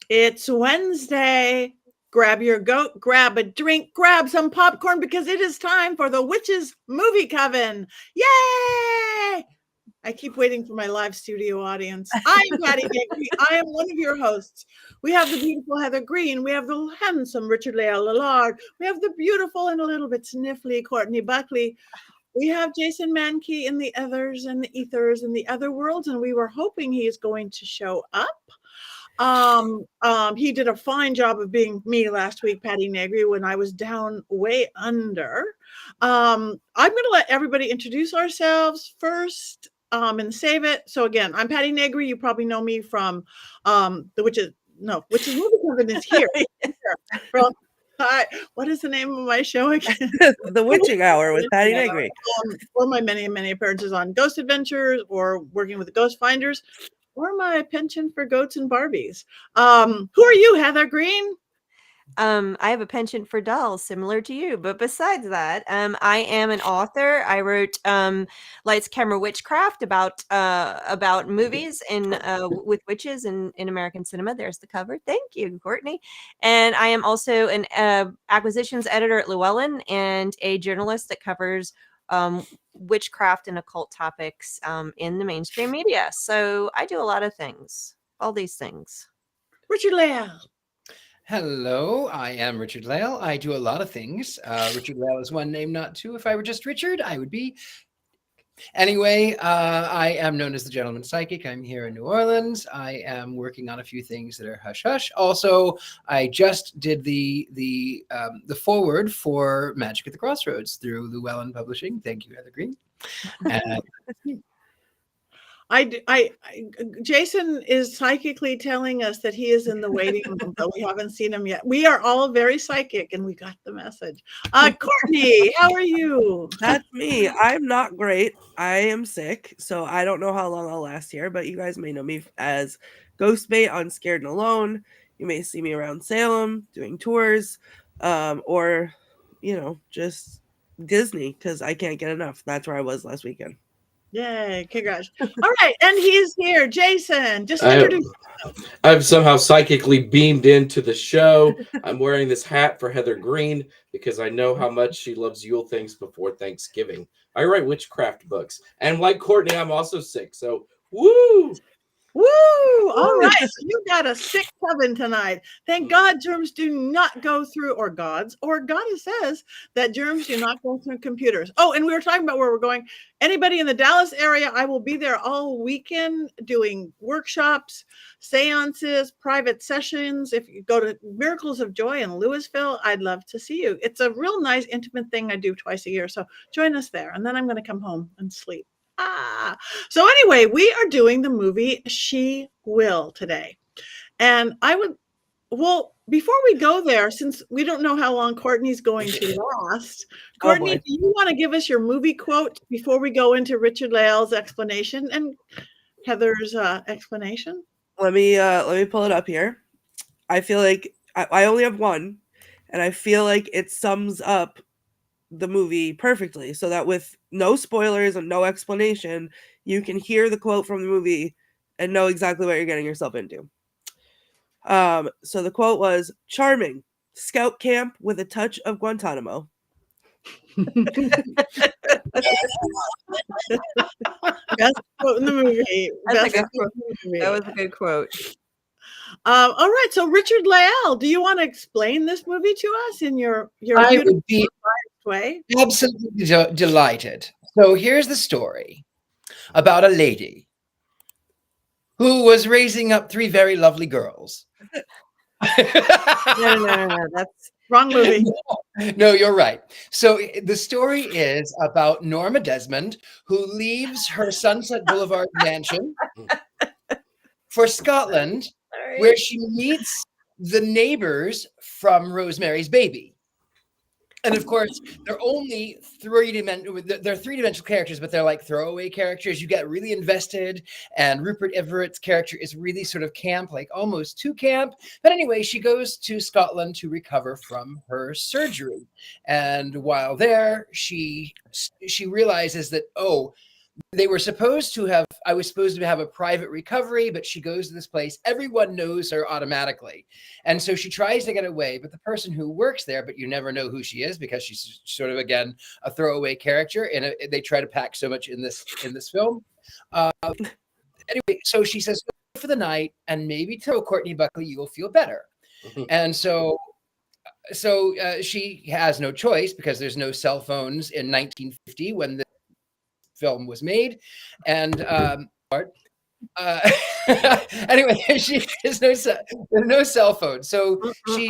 It's Wednesday. Grab your goat, grab a drink, grab some popcorn because it is time for the Witches Movie Coven. Yay! I keep waiting for my live studio audience. I am Patti Negri. I am one of your hosts. We have the beautiful Heather Greene. We have the handsome Richard-Lael Lillard. We have the beautiful and a little bit sniffly Courtney Buckley. We have Jason Mankey in the others and the ethers and the other worlds, and we were hoping he is going to show up. He did a fine job of being me last week, Patti Negri, when I was down way under. I'm going to let everybody introduce ourselves first and save it. So again, I'm Patti Negri. You probably know me from the Witches Movie Coven is here. From, hi, what is the name of my show again? The Witching Hour with Patti Negri. Or my many, many appearances on Ghost Adventures or working with the Ghost Finders. Or my penchant for goats and Barbies. Who are you, Heather Greene? I have a penchant for dolls, similar to you. But besides that, I am an author. I wrote Lights, Camera, Witchcraft about movies and with witches in American cinema. There's the cover. Thank you, Courtney. And I am also an acquisitions editor at Llewellyn and a journalist that covers witchcraft and occult topics in the mainstream media. So I do a lot of things, all these things. Richard-Lael. Hello, I am Richard-Lael. I do a lot of things. Richard-Lael is one name, not two. If I were just Richard, I would be. Anyway, I am known as the Gentleman Psychic. I'm here in New Orleans. I am working on a few things that are hush-hush. Also, I just did the foreword for Magic at the Crossroads through Llewellyn Publishing. Thank you, Heather Greene. Jason is psychically telling us that he is in the waiting room, but we haven't seen him yet. We are all very psychic, and we got the message. Courtney, how are you? That's me. I'm not great. I am sick, so I don't know how long I'll last here, but you guys may know me as Ghostbait on Scared and Alone. You may see me around Salem doing tours, or, just Disney, because I can't get enough. That's where I was last weekend. Yay, congrats. All right, and he's here. Jason, just introduce yourself. I've somehow psychically beamed into the show. I'm wearing this hat for Heather Greene because I know how much she loves Yule things before Thanksgiving. I write witchcraft books. And like Courtney, I'm also sick. So, woo! Woo! All right, so you got a sick coven tonight. Thank God germs do not go through, or gods, or goddess says that germs do not go through computers. Oh, and we were talking about where we're going. Anybody in the Dallas area, I will be there all weekend doing workshops, seances, private sessions. If you go to Miracles of Joy in Louisville, I'd love to see you. It's a real nice, intimate thing I do twice a year. So join us there. And then I'm going to come home and sleep. So anyway, we are doing the movie She Will today. And before we go there, since we don't know how long Courtney's going to last, Courtney, do you want to give us your movie quote before we go into Richard-Lael's explanation and Heather's explanation? Let me pull it up here. I feel like I only have one, and I feel like it sums up the movie perfectly, so that with no spoilers and no explanation, you can hear the quote from the movie and know exactly what you're getting yourself into. So the quote was, "Charming, scout camp with a touch of Guantanamo." Best quote in the movie. That was a good quote. All right, so Richard-Lael, do you want to explain this movie to us in your I would be way? absolutely delighted. So here's the story about a lady who was raising up three very lovely girls. No, that's wrong movie. No, you're right. So the story is about Norma Desmond, who leaves her Sunset Boulevard mansion for Scotland, where she meets the neighbors from Rosemary's Baby. And of course, they're only three-dimensional characters, but they're like throwaway characters. You get really invested, and Rupert Everett's character is really sort of camp, like almost too camp. But anyway, she goes to Scotland to recover from her surgery. And while there, she realizes that, they were supposed to have, I was supposed to have a private recovery, but she goes to this place. Everyone knows her automatically. And so she tries to get away, but the person who works there, but you never know who she is because she's sort of, again, a throwaway character. And they try to pack so much in this film. Anyway, so she says, go for the night and maybe tell Courtney Buckley you will feel better. And so she has no choice because there's no cell phones in 1950 when the film was made. And anyway, there's no cell phone. So she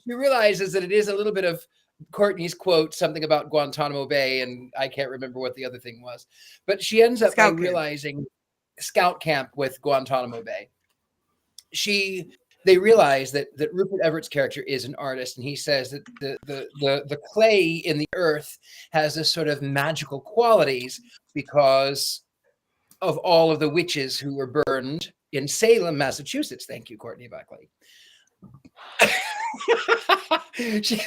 realizes that it is a little bit of Courtney's quote, something about Guantanamo Bay, and I can't remember what the other thing was. But she ends up by realizing scout camp with Guantanamo Bay. They realize that Rupert Everett's character is an artist, and he says that the clay in the earth has this sort of magical qualities because of all of the witches who were burned in Salem, Massachusetts. Thank you, Courtney Buckley.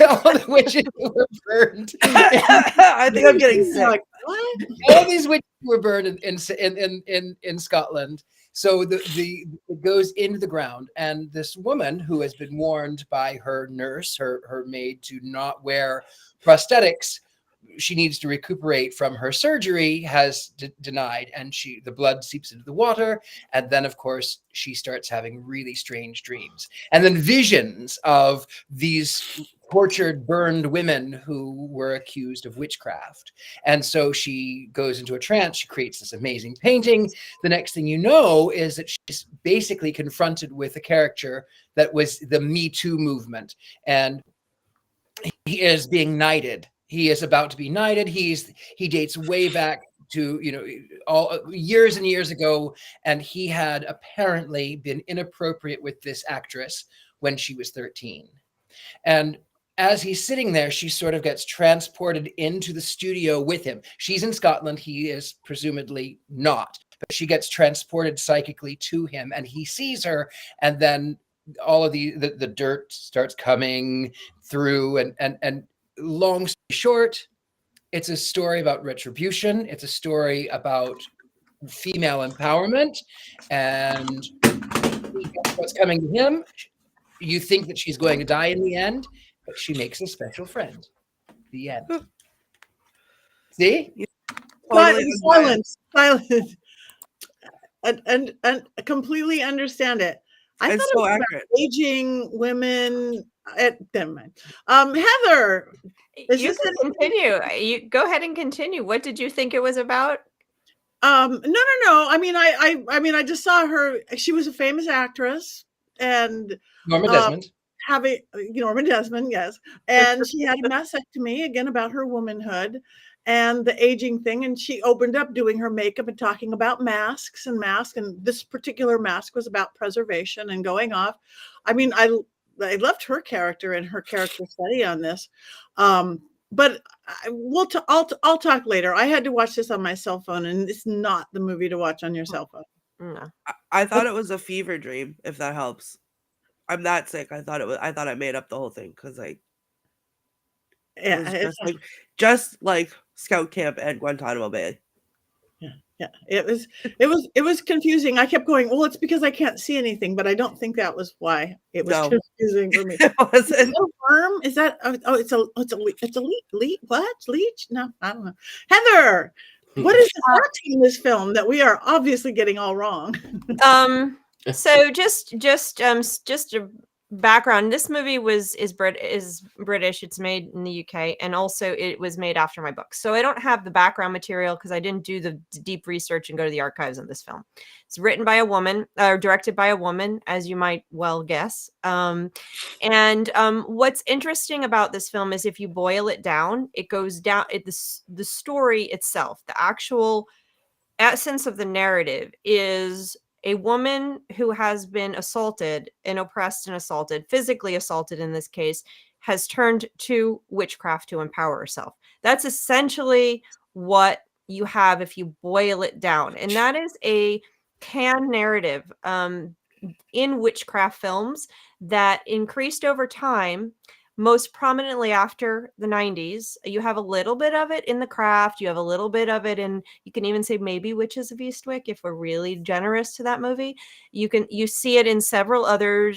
All the witches who were burned. I think I'm getting sick. Like, what? All these witches were burned in Scotland. So it goes into the ground, and this woman who has been warned by her nurse, her maid, to not wear prosthetics, she needs to recuperate from her surgery, has denied, and the blood seeps into the water, and then of course she starts having really strange dreams, and then visions of these tortured, burned women who were accused of witchcraft. And so she goes into a trance. She creates this amazing painting. The next thing you know is that she's basically confronted with a character that was the Me Too movement. And he is being knighted. He is about to be knighted. He dates way back to, all years and years ago. And he had apparently been inappropriate with this actress when she was 13. And as he's sitting there, she sort of gets transported into the studio with him. She's in Scotland. He is presumably not, but she gets transported psychically to him, and he sees her. And then all of the dirt starts coming through. And long story short, it's a story about retribution. It's a story about female empowerment, and what's coming to him. You think that she's going to die in the end, but she makes a special friend. The end. See? Silence. And completely understand it. I It's thought so it was accurate. about aging women. Never mind. Heather, You can continue. You go ahead and continue. What did you think it was about? No. I mean, I just saw her. She was a famous actress, and Norma Desmond. having Norma Desmond, yes, and she had a mastectomy, again about her womanhood and the aging thing, and she opened up doing her makeup and talking about masks, and this particular mask was about preservation and going off. I mean, I loved her character and her character study on this, but I'll talk later. I had to watch this on my cell phone, and it's not the movie to watch on your cell phone. No. I thought it was a fever dream, if that helps. I'm that sick. I thought I made up the whole thing because just like Scout Camp and Guantanamo Bay. Yeah. It was confusing. I kept going, well, it's because I can't see anything, but I don't think that was why it was confusing for me. It wasn't. No worm? Is that? It's a leech. What leech? No, I don't know. Heather, what is the plot in this film that we are obviously getting all wrong? So just a background. This movie is British. It's made in the UK, and also it was made after my book. So I don't have the background material because I didn't do the deep research and go to the archives on this film. It's written by a woman, or directed by a woman, as you might well guess. What's interesting about this film is if you boil it down, it goes down. The story itself, the actual essence of the narrative is a woman who has been assaulted and oppressed and assaulted, physically assaulted in this case, has turned to witchcraft to empower herself. That's essentially what you have if you boil it down. And that is a canned narrative in witchcraft films that increased over time most prominently after the 90s. You have a little bit of it in The Craft. You have a little bit of it in, you can even say maybe Witches of Eastwick if we're really generous to that movie. You see it in several other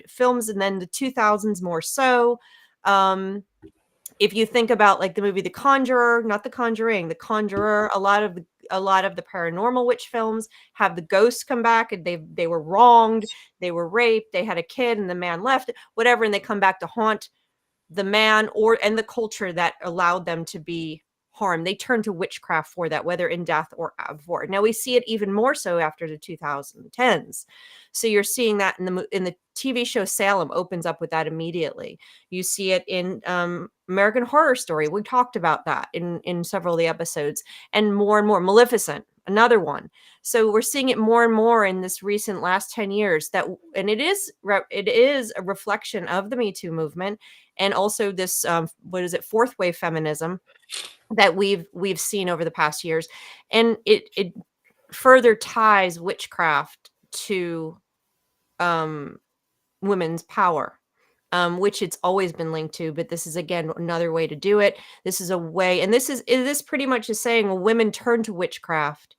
films, and then the 2000s more so. If you think about like the movie The Conjurer, not The Conjuring, The Conjurer, a lot of the paranormal witch films have the ghosts come back, and they were wronged, they were raped, they had a kid and the man left, whatever, and they come back to haunt the man and the culture that allowed them to be harmed. They turn to witchcraft for that, whether in death or before. Now we see it even more so after the 2010s. So you're seeing that in the TV show Salem opens up with that immediately. You see it in American Horror Story. We talked about that in several of the episodes, and more. Maleficent, another one. So we're seeing it more and more in this recent last 10 years and it is a reflection of the Me Too movement, and also this fourth wave feminism that we've seen over the past years. And it further ties witchcraft to women's power, which it's always been linked to, but this is again another way to do it. This is a way, and this pretty much is saying, well, women turn to witchcraft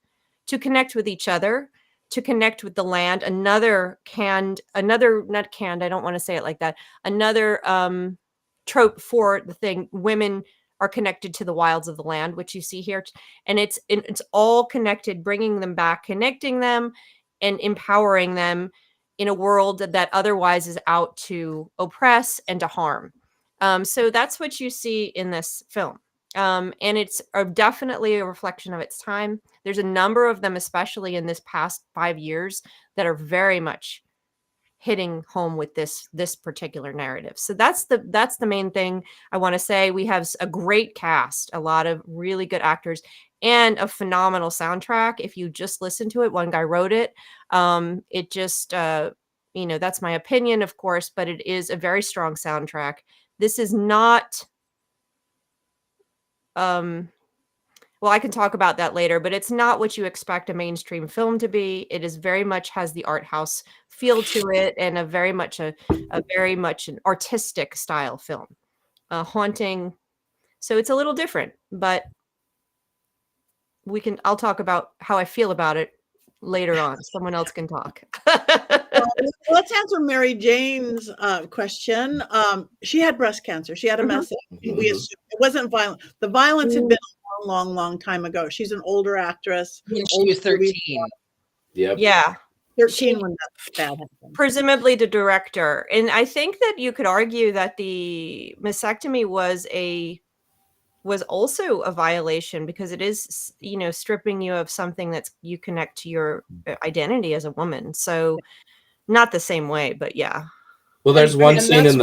to connect with each other, to connect with the land. Another I don't want to say it like that. Another trope for the thing, women are connected to the wilds of the land, which you see here, and it's all connected, bringing them back, connecting them, and empowering them in a world that otherwise is out to oppress and to harm. So that's what you see in this film. And it's definitely a reflection of its time. There's a number of them, especially in this past 5 years, that are very much hitting home with this particular narrative. So that's the main thing I want to say. We have a great cast, a lot of really good actors, and a phenomenal soundtrack. If you just listen to it, one guy wrote it. It just, that's my opinion, of course, but it is a very strong soundtrack. This is not, well, I can talk about that later, but it's not what you expect a mainstream film to be. It is very much has the art house feel to it, and a very much an artistic style film, haunting. So it's a little different, but I'll talk about how I feel about it later on. Someone else can talk. Let's answer Mary Jane's question. She had breast cancer. She had a message. We assumed it wasn't violent. The violence had been a long time ago. She's an older actress. When she was 13. Yep. Yeah. 13 when that bad happened. Presumably the director. And I think that you could argue that the mastectomy was also a violation, because it is, stripping you of something that's you connect to your identity as a woman. So not the same way, but yeah. Well, there's one scene in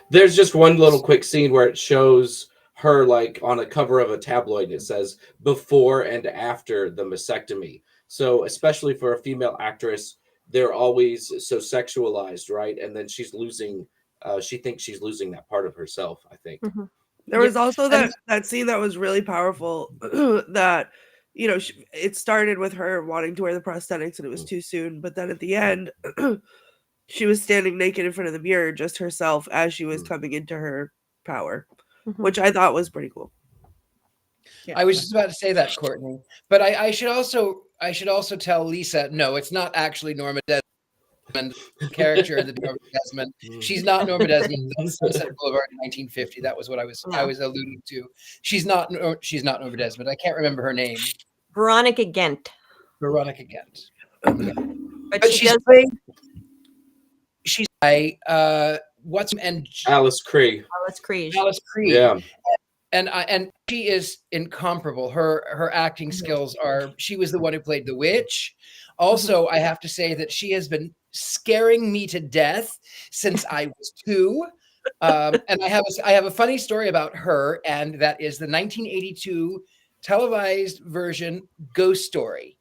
there's just one little quick scene where it shows her like on a cover of a tabloid, and it says before and after the mastectomy. So especially for a female actress, they're always so sexualized, right? And then she's losing, she thinks she's losing that part of herself, I think. Mm-hmm. There was also that scene that was really powerful that, it started with her wanting to wear the prosthetics and it was too soon. But then at the end, she was standing naked in front of the mirror, just herself, as she was coming into her power, which I thought was pretty cool. Yeah. I was just about to say that, Courtney, but I should also tell Lisa, no, it's not actually Norma Desmond, character of the Norma Desmond. She's not Norma Desmond on Sunset Boulevard in 1950. That was what I was alluding to. She's not Norma Desmond. I can't remember her name. Veronica Gent. Veronica Gent. Yeah. But she's Alice Krige. Alice Krige. Yeah. And she is incomparable. Her acting skills are. She was the one who played the witch. Also, I have to say that she has been scaring me to death since I was 2. And I have a funny story about her, and that is the 1982 televised version Ghost Story.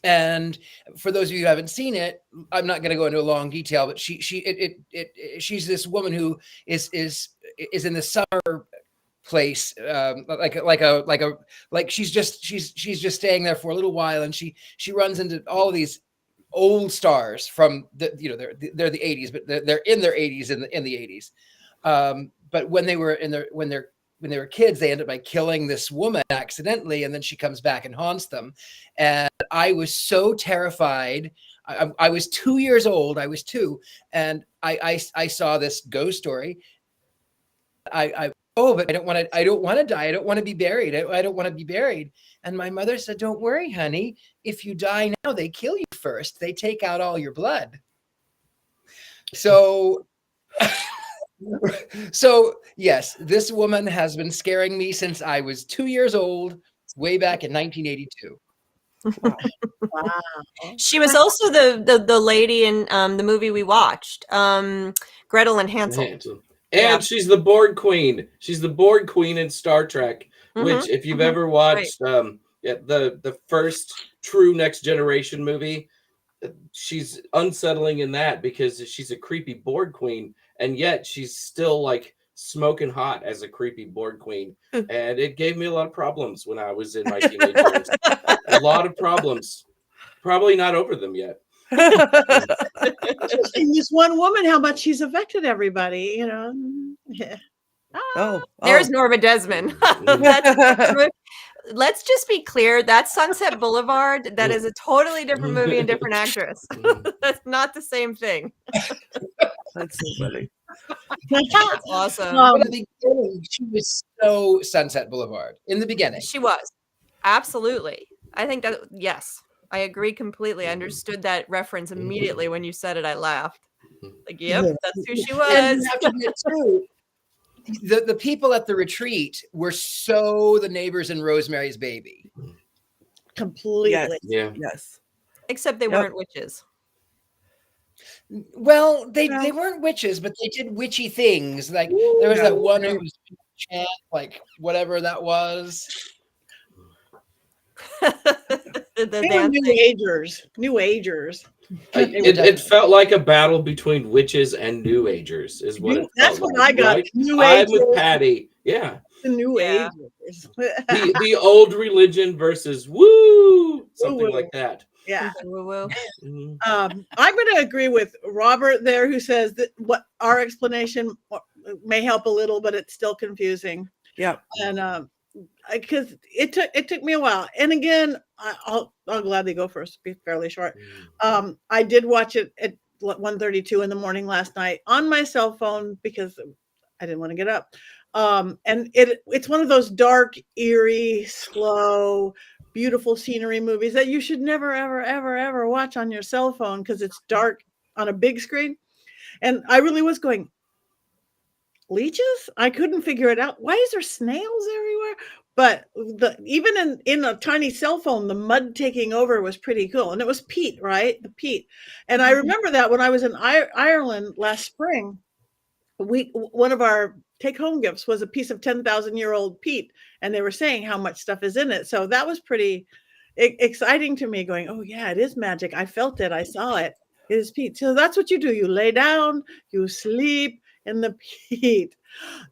And for those of you who haven't seen it, I'm not going to go into a long detail, but she's this woman who is in the summer place, like she's just staying there for a little while, and she runs into all of these old stars from the, you know, they're the 80s, but they're in their 80s in the 80s. But when they were when they were kids, they ended up by killing this woman accidentally, and then she comes back and haunts them. And I was so terrified. I was 2 years old. I was 2, and I saw this ghost story. But I don't want to. I don't want to die. I don't want to be buried. I don't want to be buried. And my mother said, "Don't worry, honey. If you die now, they kill you first. They take out all your blood." So. So yes, this woman has been scaring me since I was 2 years old, way back in 1982. Wow. She was also the lady in the movie we watched, Gretel and Hansel. And she's the Borg Queen. She's the Borg Queen in Star Trek, which, if you've ever watched the first true Next Generation movie, she's unsettling in that because she's a creepy Borg Queen, and yet she's still like smoking hot as a creepy Borg Queen. And it gave me a lot of problems when I was in my teenage years. A lot of problems. Probably not over them yet. And this one woman, how much she's affected everybody, you know. Yeah. There's Norma Desmond. Let's just be clear. That's Sunset Boulevard. That is a totally different movie and different actress. That's not the same thing. That's so funny. That's awesome. In the beginning, she was so Sunset Boulevard. In the beginning. She was. Absolutely. I think that, yes, I agree completely. I understood that reference immediately when you said it. I laughed. Like, yep, that's who she was. And you have to admit, too, the people at the retreat were so the neighbors in Rosemary's Baby. Completely. Yes. Except they weren't witches. Well, they weren't witches, but they did witchy things. Like there was that one who was chant, like whatever that was. They were New Agers. It felt like a battle between witches and New Agers, is what it That's felt what like, I got. right? New I'm Agers. with Patty. Yeah. The New Agers. The old religion versus something like that. Yeah. Mhm. I'm going to agree with Robert there, who says that what our explanation may help a little, but it's still confusing. Yeah. And because it took me a while. And again, I'll gladly go first. Be fairly short. I did watch it at 1:32 in the morning last night on my cell phone because I didn't want to get up. And it's one of those dark, eerie, slow, beautiful scenery movies that you should never, ever, ever, ever watch on your cell phone because it's dark on a big screen. And I really was going, leeches? I couldn't figure it out. Why is there snails everywhere? But even in a tiny cell phone, the mud taking over was pretty cool. And it was peat, right? The peat. And I remember that when I was in Ireland last spring, one of our take-home gifts was a piece of 10,000-year-old peat, and they were saying how much stuff is in it. So that was pretty exciting to me, going, oh yeah, it is magic. I felt it. I saw it. It is peat. So that's what you do. You lay down, you sleep in the peat.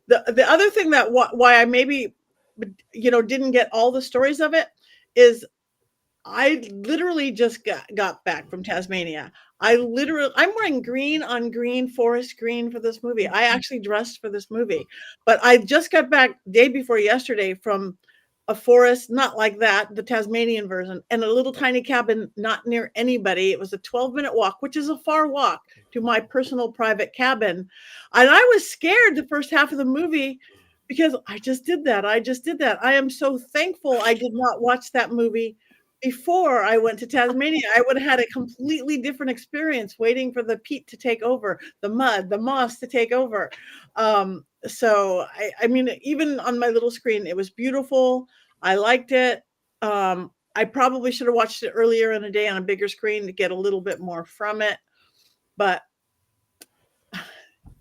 The other thing that why I maybe didn't get all the stories of it is I literally just got back from Tasmania. I'm wearing green on green, forest green for this movie. I actually dressed for this movie, but I just got back day before yesterday from a forest, not like that, the Tasmanian version, and a little tiny cabin not near anybody. It was a 12-minute walk, which is a far walk to my personal private cabin. And I was scared the first half of the movie because I just did that. I am so thankful I did not watch that movie before I went to Tasmania. I would have had a completely different experience waiting for the peat to take over, the mud, the moss to take over. So I mean, even on my little screen, it was beautiful. I liked it. I probably should have watched it earlier in the day on a bigger screen to get a little bit more from it, but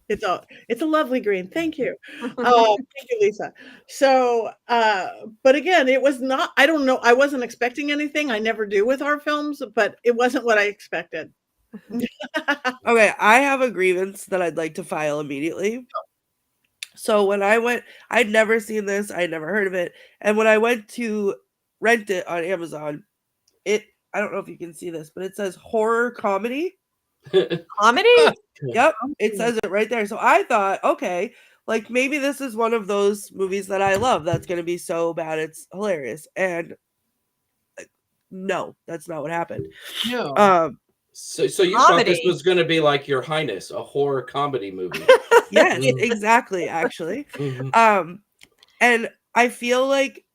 it's a lovely green. Thank you. Thank you, Lisa. So, but again, it was not, I don't know. I wasn't expecting anything. I never do with our films, but it wasn't what I expected. Okay. I have a grievance that I'd like to file immediately. So when I went, I'd never seen this. I'd never heard of it. And when I went to rent it on Amazon, I don't know if you can see this, but it says horror comedy. Comedy? Yep, it says it right there. So I thought, okay, like maybe this is one of those movies that I love that's going to be so bad it's hilarious. And no, that's not what happened. No. So you thought this Comedy. was going to be like Your Highness, a horror comedy movie. Yes, exactly, actually. And I feel like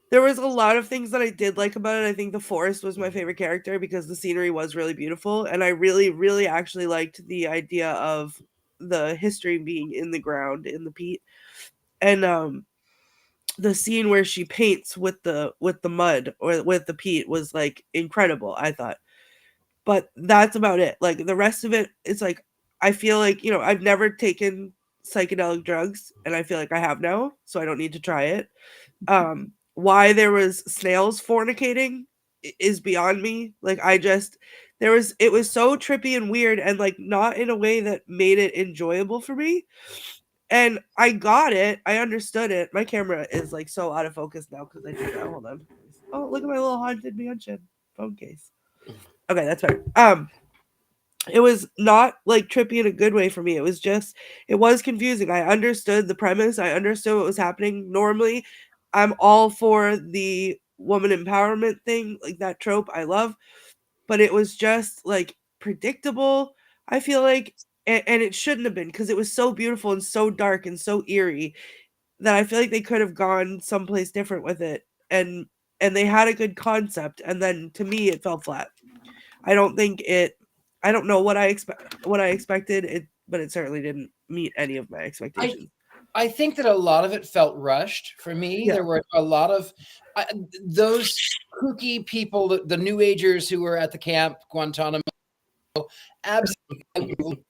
there was a lot of things that I did like about it. I think the forest was my favorite character because the scenery was really beautiful. And I really, really actually liked the idea of the history being in the ground, in the peat. And the scene where she paints with the mud or with the peat was like incredible, I thought. But that's about it. Like the rest of it, it's like, I feel like, you know, I've never taken psychedelic drugs and I feel like I have now, so I don't need to try it. Why there was snails fornicating is beyond me. Like it was so trippy and weird and like not in a way that made it enjoyable for me. And I got it. I understood it. My camera is like so out of focus now because I did that. Hold on. Oh, look at my little haunted mansion phone case. Okay, that's better. It was not like trippy in a good way for me. It was confusing. I understood the premise. I understood what was happening. Normally, I'm all for the woman empowerment thing, like that trope I love, but it was just like predictable. I feel like, and it shouldn't have been because it was so beautiful and so dark and so eerie that I feel like they could have gone someplace different with it. And they had a good concept, and then to me it fell flat. I don't know what I expected it, but it certainly didn't meet any of my expectations. I think that a lot of it felt rushed for me. Yeah. There were a lot of those kooky people, the New Agers who were at the camp Guantanamo. Absolutely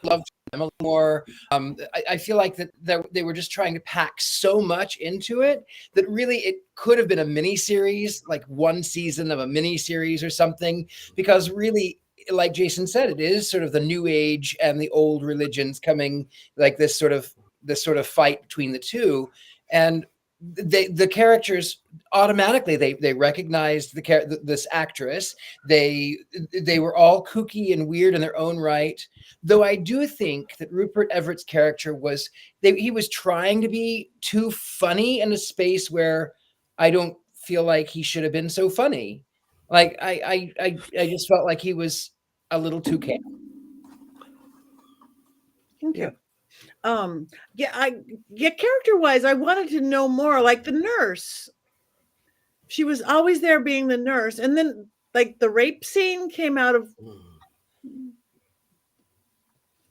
loved them a little more. I feel like that they were just trying to pack so much into it that really it could have been a mini series, like one season of a mini series or something, because really, like Jason said, it is sort of the New Age and the old religions coming, like this sort of fight between the two. And the characters automatically they recognized this actress. They were all kooky and weird in their own right. Though I do think that Rupert Everett's character he was trying to be too funny in a space where I don't feel like he should have been so funny. Like I just felt like he was a little too camp. Thank you. Character wise, I wanted to know more. Like the nurse, she was always there being the nurse, and then like the rape scene came out of.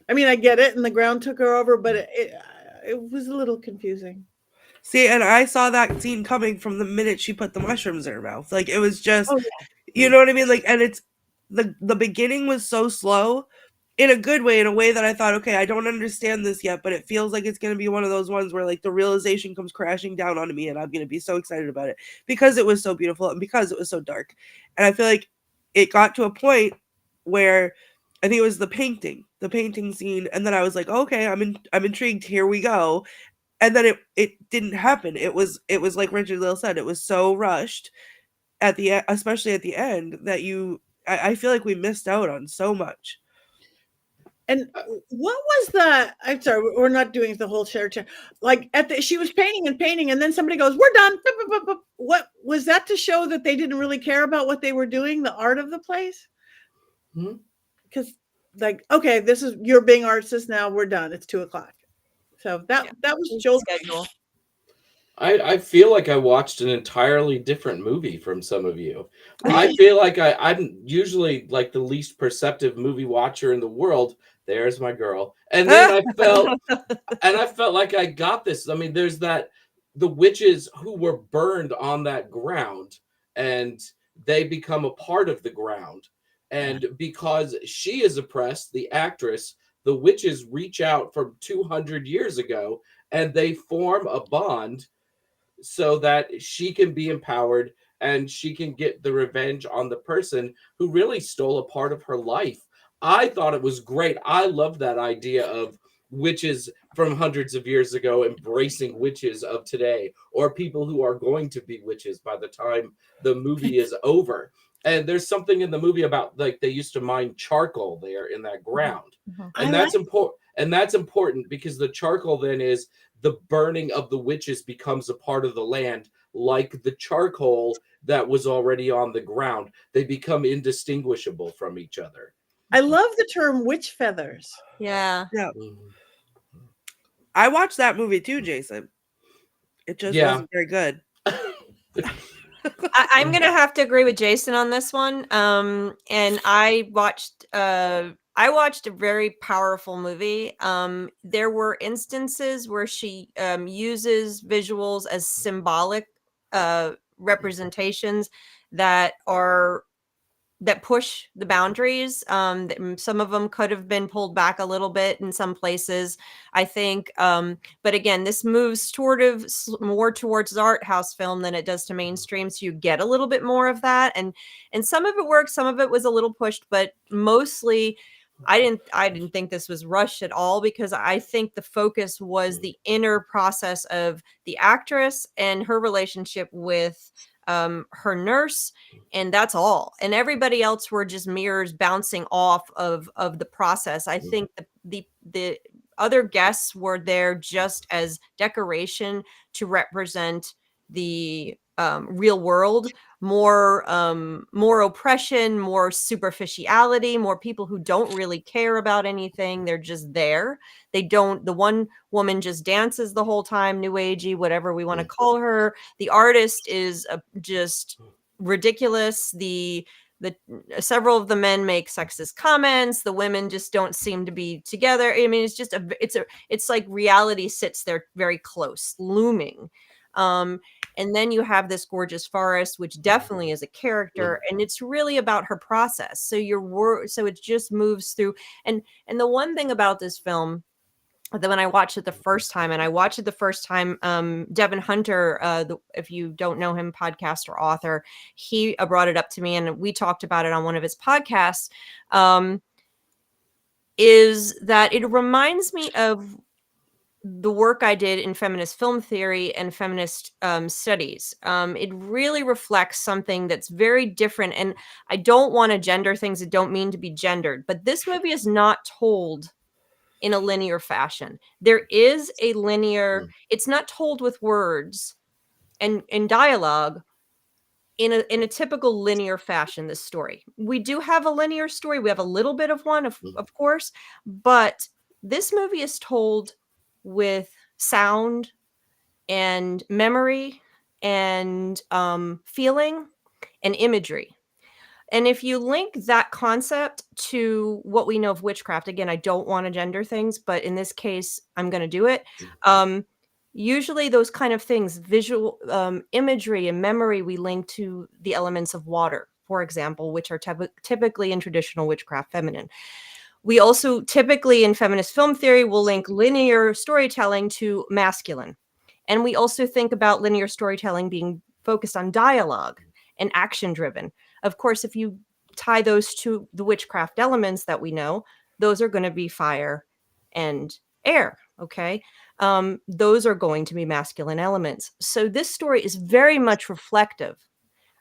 I mean, I get it, and the ground took her over, but it was a little confusing. See, and I saw that scene coming from the minute she put the mushrooms in her mouth. Like it was just, you know what I mean? Like, and it's the beginning was so slow. In a good way, in a way that I thought, okay, I don't understand this yet, but it feels like it's going to be one of those ones where like the realization comes crashing down onto me and I'm going to be so excited about it because it was so beautiful and because it was so dark. And I feel like it got to a point where I think it was the painting scene. And then I was like, okay, I'm intrigued. Here we go. And then it didn't happen. It was like Richard-Lael said, it was so rushed at the end, especially at the end, that I feel like we missed out on so much. And what was that? I'm sorry, we're not doing the whole share. Like she was painting, and then somebody goes, "We're done." What was that to show that they didn't really care about what they were doing, the art of the place? Because, like, okay, you're being artist now. We're done. It's 2:00. So that was Joel's schedule. I feel like I watched an entirely different movie from some of you. I feel like I'm usually like the least perceptive movie watcher in the world. There's my girl. And then I felt like I got this. I mean, there's the witches who were burned on that ground and they become a part of the ground. And because she is oppressed, the actress, the witches reach out from 200 years ago and they form a bond so that she can be empowered and she can get the revenge on the person who really stole a part of her life. I thought it was great. I love that idea of witches from hundreds of years ago embracing witches of today, or people who are going to be witches by the time the movie is over. And there's something in the movie about like they used to mine charcoal there in that ground. And that's important. And that's important because the charcoal then is the burning of the witches becomes a part of the land, like the charcoal that was already on the ground. They become indistinguishable from each other. I love the term witch feathers. Yeah. I watched that movie too, Jason. It just wasn't very good. I'm gonna have to agree with Jason on this one. And I watched a very powerful movie. There were instances where she uses visuals as symbolic representations that push the boundaries. Some of them could have been pulled back a little bit in some places, I think. But again, this moves more towards art house film than it does to mainstream. So you get a little bit more of that. And some of it works, some of it was a little pushed, but mostly I didn't think this was rushed at all, because I think the focus was the inner process of the actress and her relationship with her nurse, and that's all. And everybody else were just mirrors bouncing off of the process. I think the other guests were there just as decoration to represent the real world, more oppression, more superficiality, more people who don't really care about anything. They're just there. The one woman just dances the whole time, new agey, whatever we want to call her. The artist is just ridiculous. The several of the men make sexist comments. The women just don't seem to be together. I mean, it's like reality sits there very close, looming. And then you have this gorgeous forest, which definitely is a character, and it's really about her process. So so it just moves through. And the one thing about this film that when I watched it the first time, Devin Hunter, if you don't know him, podcaster, author, he brought it up to me, and we talked about it on one of his podcasts, is that it reminds me of the work I did in feminist film theory and feminist studies. It really reflects something that's very different. And I don't want to gender things that don't mean to be gendered, but this movie is not told in a linear fashion. There is a linear, it's not told with words and dialogue in a typical linear fashion, this story. We do have a linear story. We have a little bit of one, of course, but this movie is told with sound and memory and feeling and imagery. And if you link that concept to what we know of witchcraft, again, I don't want to gender things, but in this case, I'm going to do it. Usually those kind of things, visual imagery and memory, we link to the elements of water, for example, which are typically in traditional witchcraft feminine. We also typically in feminist film theory will link linear storytelling to masculine. And we also think about linear storytelling being focused on dialogue and action driven. Of course, if you tie those to the witchcraft elements that we know, those are going to be fire and air. Okay. Those are going to be masculine elements. So this story is very much reflective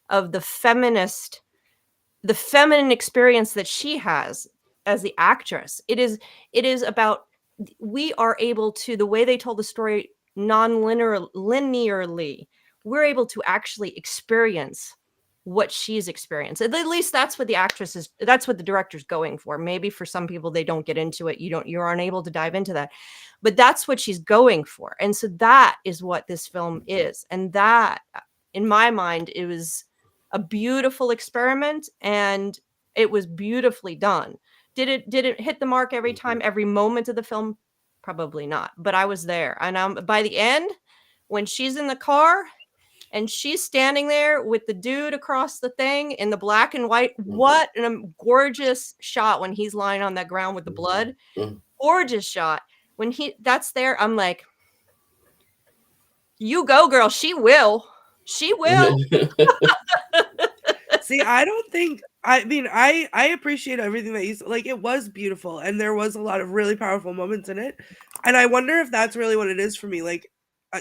of the feminine experience that she has as the actress. It is about, we are able to, the way they told the story linearly, we're able to actually experience what she's experienced. At least that's what that's what the director's going for. Maybe for some people, they don't get into it. You're unable to dive into that, but that's what she's going for. And so that is what this film is. And that, in my mind, it was a beautiful experiment, and it was beautifully done. Did it hit the mark every time, every moment of the film? Probably not, but I was there. And by the end, when she's in the car and she's standing there with the dude across the thing in the black and white, what a gorgeous shot when he's lying on that ground with the blood. Gorgeous shot. When that's there, I'm like, you go, girl. She will. See, I don't think I mean, I appreciate everything that you like. It was beautiful, and there was a lot of really powerful moments in it. And I wonder if that's really what it is for me. Like,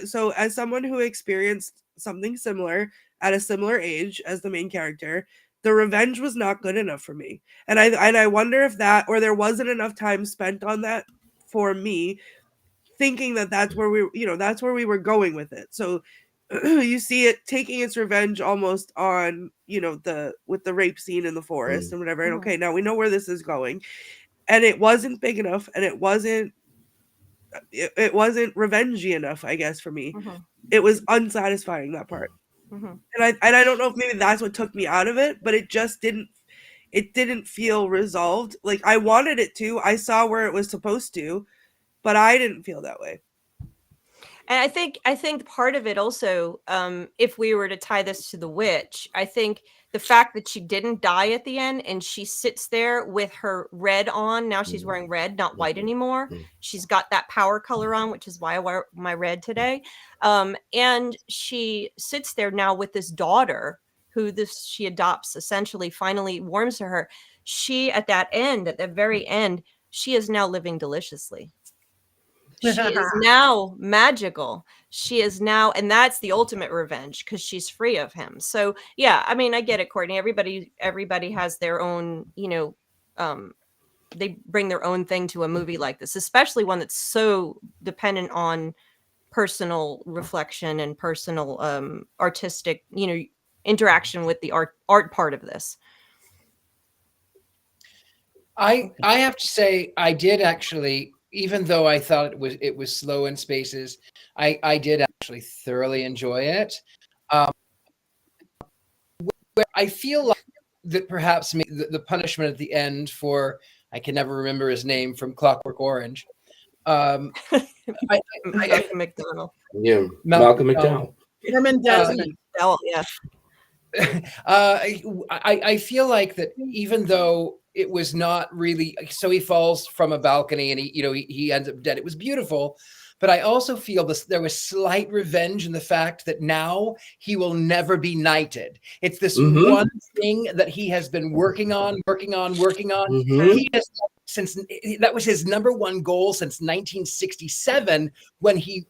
so as someone who experienced something similar at a similar age as the main character, the revenge was not good enough for me. And I wonder if that, or there wasn't enough time spent on that for me, thinking that that's where that's where we were going with it. So you see it taking its revenge almost on, with the rape scene in the forest and whatever. And okay, now we know where this is going. And it wasn't big enough, and it wasn't revengey enough, I guess, for me. It was unsatisfying, that part. And I don't know if maybe that's what took me out of it, but it just didn't feel resolved. Like, I wanted it to. I saw where it was supposed to, but I didn't feel that way. And I think part of it also, if we were to tie this to the witch, I think the fact that she didn't die at the end and she sits there with her red on. Now she's wearing red, not white anymore. She's got that power color on, which is why I wear my red today. And she sits there now with this daughter who she adopts, essentially finally warms to her. She, at the very end, she is now living deliciously. She is now magical. She is now, and that's the ultimate revenge because she's free of him. So yeah, I mean, I get it, Courtney. Everybody has their own, they bring their own thing to a movie like this, especially one that's so dependent on personal reflection and personal artistic, interaction with the art part of this. I have to say, I did actually, even though I thought it was slow in spaces, I did actually thoroughly enjoy it. Where I feel like that perhaps the punishment at the end for, I can never remember his name from Clockwork Orange. Malcolm McDowell. Yeah, Malcolm McDowell. Herman Desmond. Yeah. I feel like that even though it was not really, so he falls from a balcony and he ends up dead. It was beautiful, but I also feel there was slight revenge in the fact that now he will never be knighted. It's this one thing that he has been working on. He has, since that was his number one goal since 1967 when he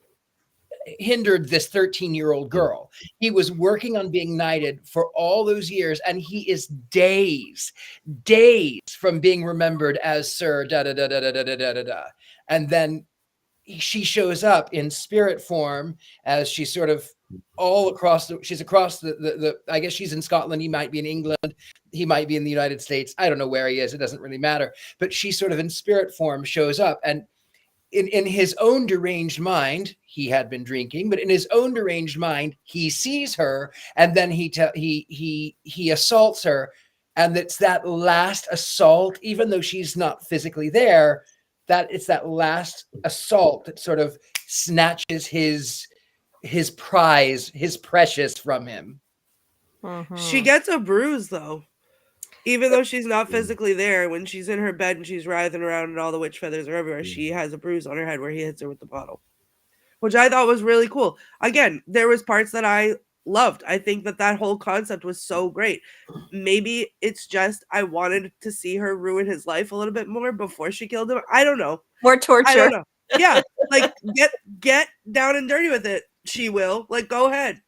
hindered this 13-year-old girl. He was working on being knighted for all those years, and he is days from being remembered as Sir da da da da da da da da da. And then she shows up in spirit form as she's sort of all across she's across the I guess she's in Scotland, he might be in England, he might be in the United States, I don't know where he is, it doesn't really matter, but she sort of in spirit form shows up, and in his own deranged mind, he had been drinking, but in his own deranged mind, he sees her, and then he assaults her, and it's that last assault, even though she's not physically there, that it's that last assault that sort of snatches his prize, his precious from him. She gets a bruise though. Even though she's not physically there, when she's in her bed and she's writhing around and all the witch feathers are everywhere, she has a bruise on her head where he hits her with the bottle, which I thought was really cool. Again, there was parts that I loved. I think that whole concept was so great. Maybe it's just I wanted to see her ruin his life a little bit more before she killed him. I don't know. More torture. I don't know. Yeah, like get down and dirty with it. She will. Like, go ahead.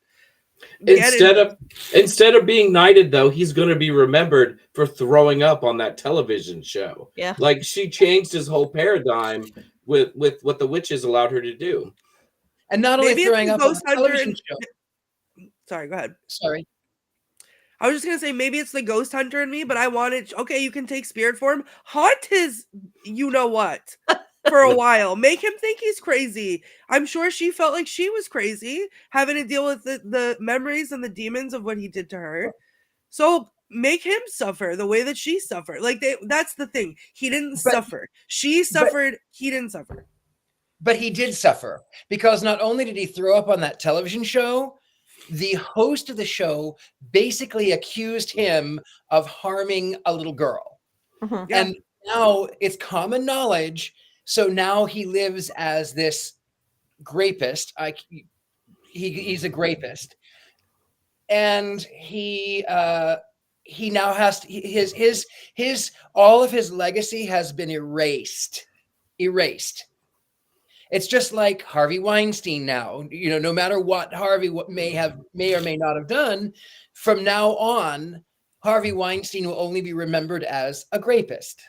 Instead of being knighted, though, he's going to be remembered for throwing up on that television show. Yeah, like she changed his whole paradigm with what the witches allowed her to do. And not only throwing up on the television show. Sorry, go ahead. Sorry. I was just going to say, maybe it's the ghost hunter in me, but I wanted, okay, you can take spirit form, haunt his, what, for a while. Make him think he's crazy. I'm sure she felt like she was crazy, having to deal with the memories and the demons of what he did to her. So make him suffer the way that she suffered. Like, that's the thing. He didn't suffer. She suffered. He didn't suffer. But he did suffer, because not only did he throw up on that television show, the host of the show basically accused him of harming a little girl. And now it's common knowledge. So now he lives as this grapist. He's a grapist. And he he now has to, his all of his legacy has been erased. It's just like Harvey Weinstein now. You know, no matter what Harvey may or may not have done, from now on, Harvey Weinstein will only be remembered as a rapist.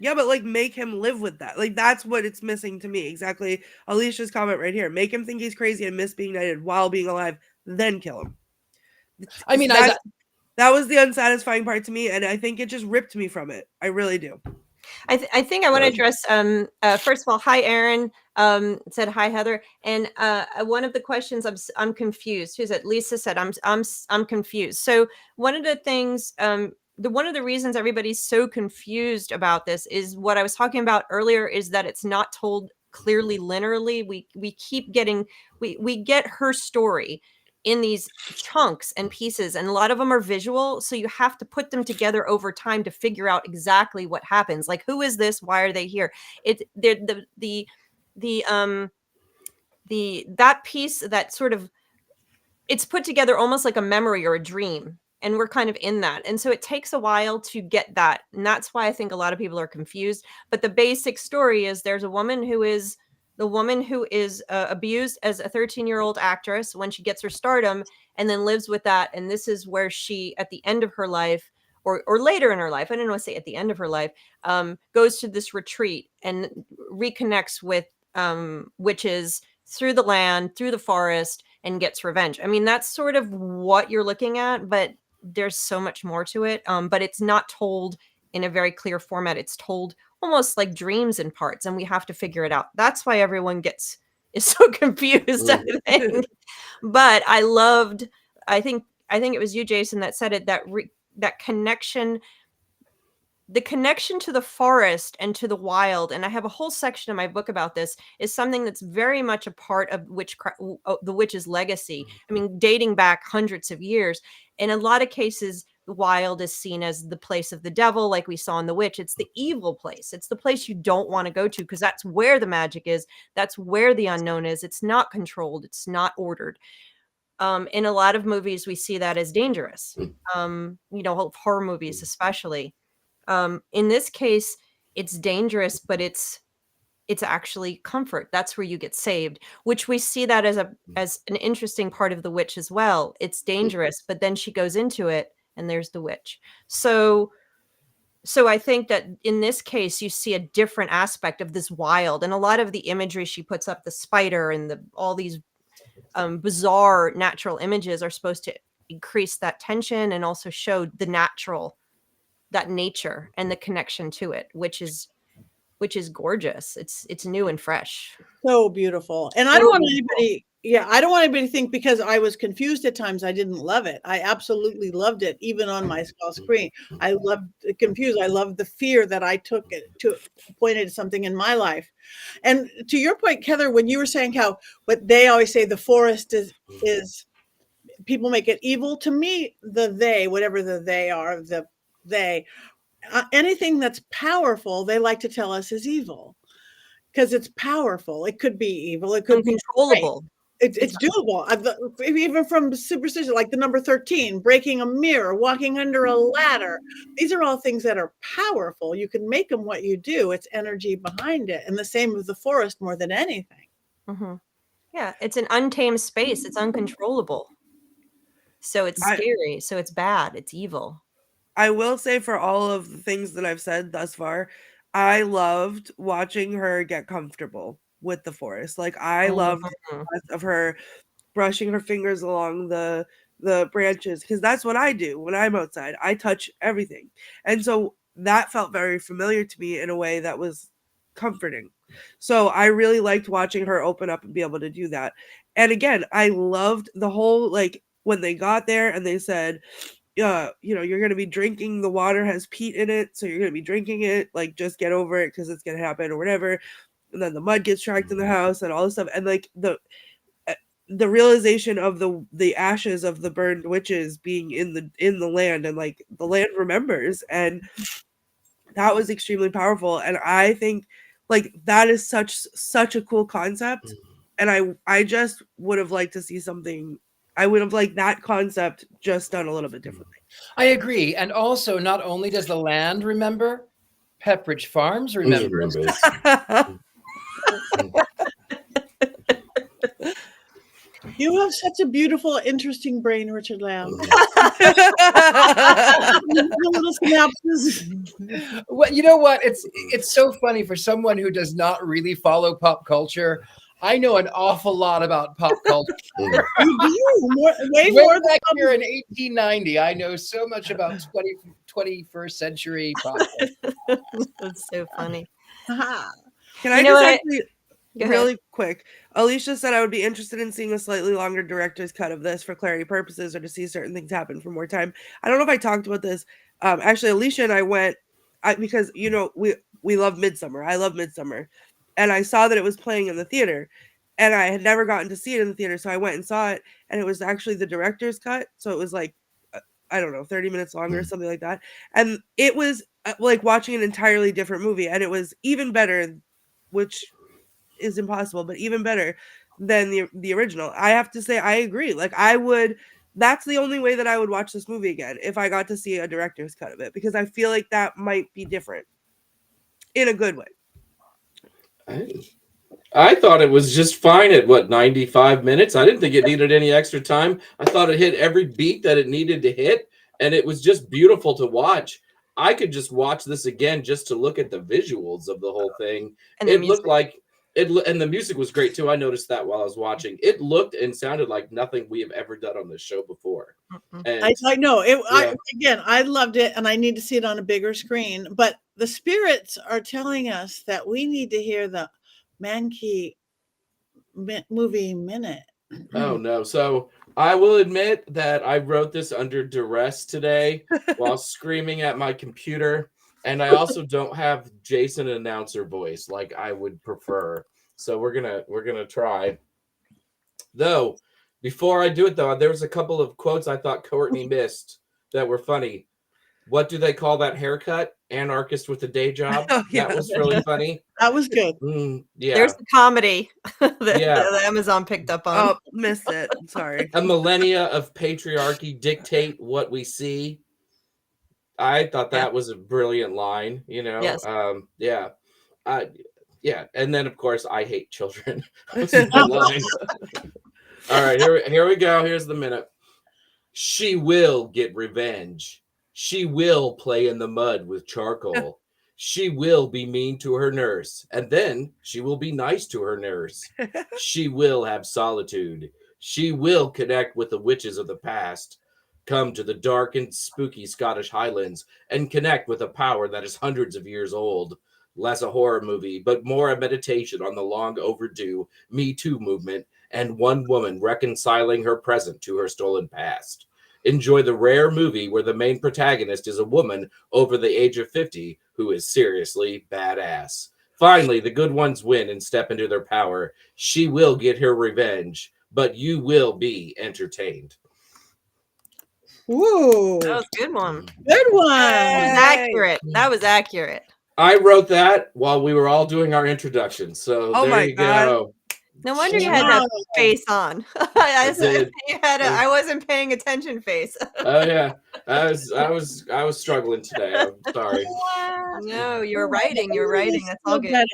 Yeah, but like make him live with that. Like that's what it's missing to me. Exactly. Alicia's comment right here. Make him think he's crazy and miss being knighted while being alive, then kill him. I mean, that was the unsatisfying part to me, and I think it just ripped me from it. I really do. I think I want to address first of all, hi Aaron, said hi Heather, and one of the questions I'm confused. Who's it? Lisa said I'm confused. So one of the things one of the reasons everybody's so confused about this is what I was talking about earlier, is that it's not told clearly linearly. We keep getting we get her story in these chunks and pieces, and a lot of them are visual, so you have to put them together over time to figure out exactly what happens. Like, who is this? Why are they here? That piece, that sort of, it's put together almost like a memory or a dream, and we're kind of in that, and so it takes a while to get that, and that's why I think a lot of people are confused. But the basic story is there's a woman who is abused as a 13-year-old actress when she gets her stardom, and then lives with that. And this is where she, at the end of her life, or later in her life, I don't want to say at the end of her life, goes to this retreat and reconnects with witches through the land, through the forest, and gets revenge. I mean, that's sort of what you're looking at, but there's so much more to it. But it's not told in a very clear format. It's told almost like dreams in parts, and we have to figure it out. That's why everyone is so confused, I think. But I think it was you, Jason, that said it, that connection, the connection to the forest and to the wild, and I have a whole section in my book about this, is something that's very much a part of the witch's legacy. I mean, dating back hundreds of years. In a lot of cases, the wild is seen as the place of the devil, like we saw in The Witch. It's the evil place. It's the place you don't want to go to, because that's where the magic is. That's where the unknown is. It's not controlled. It's not ordered. In a lot of movies, we see that as dangerous. Horror movies especially. In this case, it's dangerous, but it's actually comfort. That's where you get saved, which we see that as an interesting part of The Witch as well. It's dangerous, but then she goes into it, and there's the witch. So I think that in this case, you see a different aspect of this wild, and a lot of the imagery she puts up, the spider and all these bizarre natural images, are supposed to increase that tension and also show that nature and the connection to it, which is gorgeous. It's new and fresh. So beautiful. And I don't want anybody to think because I was confused at times I didn't love it. I absolutely loved it, even on my small screen. I loved confused. I loved the fear that I took it to pointed to something in my life. And to your point, Heather, when you were saying what they always say, the forest is people make it evil. To me, whatever the they are, anything that's powerful, they like to tell us is evil. Because it's powerful. It could be evil. It could be uncontrollable. It's doable. Even from superstition, like the number 13, breaking a mirror, walking under a ladder. These are all things that are powerful. You can make them what you do. It's energy behind it. And the same with the forest more than anything. Mm-hmm. Yeah, it's an untamed space. It's uncontrollable. So it's scary. So it's bad. It's evil. I will say, for all of the things that I've said thus far, I loved watching her get comfortable with the forest. Like, I loved the process of her brushing her fingers along the branches, because that's what I do when I'm outside. I touch everything. And so that felt very familiar to me in a way that was comforting. So I really liked watching her open up and be able to do that. And again, I loved the whole, like, when they got there and they said, you're going to be drinking, the water has peat in it, so you're going to be drinking it, like, just get over it because it's going to happen or whatever. And then the mud gets tracked in the house and all this stuff. And like the realization of the ashes of the burned witches being in the land, and like the land remembers, and that was extremely powerful. And I think like that is such a cool concept. And I just would have liked to see something I would have liked that concept just done a little bit differently. I agree. And also, not only does the land remember, Pepperidge Farms remembers. You have such a beautiful, interesting brain, Richard-Lael. Little synapses. Well, you know what? It's so funny for someone who does not really follow pop culture. I know an awful lot about pop culture. You do way Way more back here in 1890, I know so much about 21st century pop culture. That's so funny. than. Can I You know just what? actually, Go ahead. really quick? Alicia said I would be interested in seeing a slightly longer director's cut of this for clarity purposes, or to see certain things happen for more time. I don't know if I talked about this. Actually, Alicia and I went because we love Midsummer. I love Midsummer, and I saw that it was playing in the theater, and I had never gotten to see it in the theater, so I went and saw it, and it was actually the director's cut. So it was like, I don't know, 30 minutes longer or something like that, and it was like watching an entirely different movie, and it was even better, which is impossible, but even better than the original. I have to say, I agree. Like, that's the only way that I would watch this movie again, if I got to see a director's cut of it, because I feel like that might be different in a good way. I thought it was just fine at 95 minutes. I didn't think it needed any extra time. I thought it hit every beat that it needed to hit, and it was just beautiful to watch. I could just watch this again just to look at the visuals of the whole thing. And It looked like and the music was great too. I noticed that while I was watching. It looked and sounded like nothing we have ever done on this show before. And I know it. Yeah. I loved it, and I need to see it on a bigger screen. But the spirits are telling us that we need to hear the Mankey movie minute. Oh no. So I will admit that I wrote this under duress today while screaming at my computer. And I also don't have Jason announcer voice like I would prefer. So we're gonna try. Though, before I do it though, there was a couple of quotes I thought Courtney missed that were funny. What do they call that haircut? Anarchist with a day job. Oh, yeah. That was really funny. That was good. Yeah. There's the comedy that Yeah. that Amazon picked up on. Oh, missed it. Sorry. A millennia of patriarchy dictate what we see. I thought that was a brilliant line, Yes. Yeah. Yeah. And then of course I hate children. Was the line. All right, here we go. Here's the minute. She will get revenge. She will play in the mud with charcoal. She will be mean to her nurse, and then she will be nice to her nurse. She will have solitude. She will connect with the witches of the past. Come to the dark and spooky Scottish Highlands and connect with a power that is hundreds of years old. Less a horror movie, but more a meditation on the long overdue Me Too movement and one woman reconciling her present to her stolen past. Enjoy the rare movie where the main protagonist is a woman over the age of 50 who is seriously badass. Finally, the good ones win and step into their power. She will get her revenge, but you will be entertained. Ooh, That was a good one. good one. That was accurate. That was accurate. I wrote that while we were all doing our introduction. So Oh there my you God. go. No wonder you had that face on. I did. I wasn't paying attention face. Oh yeah. I was struggling today. I'm sorry. No, you're writing. You're writing. That's all good.